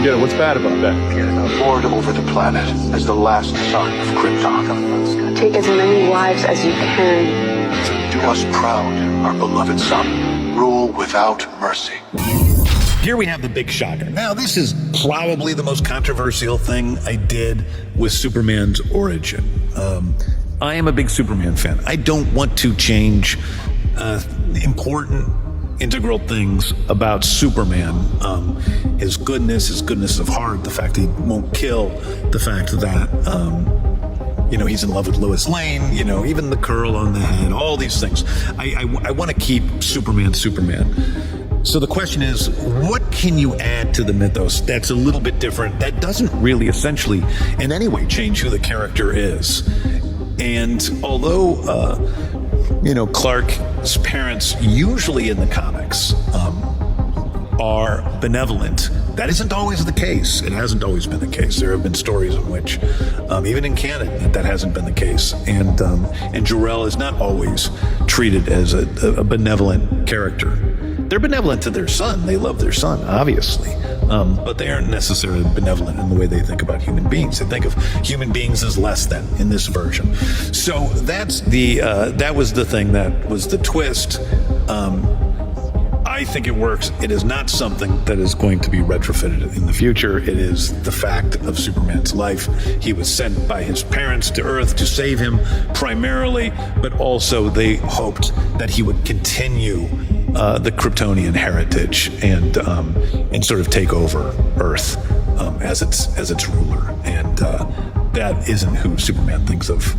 don't get it. What's bad about that? Lord over the planet as the last son of Krypton. Take as many wives as you can. Do us proud, our beloved son. Rule without mercy. Here we have the big shocker. Now, this is probably the most controversial thing I did with Superman's origin. I am a big Superman fan. I don't want to change important, integral things about Superman. His goodness of heart, the fact that he won't kill, the fact that, he's in love with Lois Lane, even the curl on the head, all these things. I want to keep Superman. So the question is, what can you add to the mythos that's a little bit different, that doesn't really essentially in any way change who the character is? And although, Clark's parents usually in the comics are benevolent, that isn't always the case. It hasn't always been the case. There have been stories in which, even in canon, that hasn't been the case. And Jor-El is not always treated as a benevolent character. They're benevolent to their son. They love their son, obviously. But they aren't necessarily benevolent in the way they think about human beings. They think of human beings as less than in this version. So that was the thing, that was the twist. I think it works. It is not something that is going to be retrofitted in the future. It is the fact of Superman's life. He was sent by his parents to Earth to save him primarily, but also they hoped that he would continue the Kryptonian heritage and sort of take over Earth as its ruler. And that isn't who Superman thinks of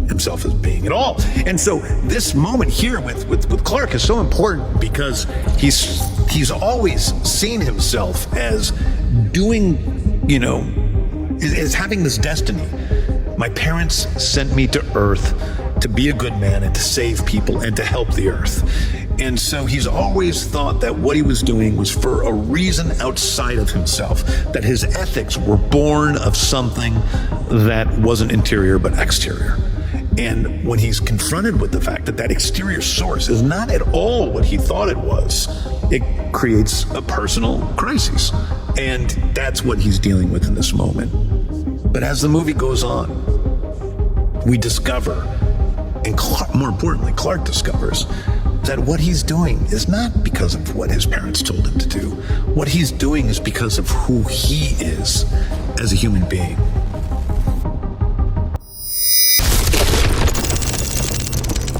himself as being at all. And so this moment here with Clark is so important because he's always seen himself as doing, as having this destiny. My parents sent me to Earth to be a good man and to save people and to help the Earth. And so he's always thought that what he was doing was for a reason outside of himself, that his ethics were born of something that wasn't interior but exterior. And when he's confronted with the fact that exterior source is not at all what he thought it was, it creates a personal crisis. And that's what he's dealing with in this moment. But as the movie goes on, we discover, and more importantly, Clark discovers, that what he's doing is not because of what his parents told him to do. What he's doing is because of who he is as a human being.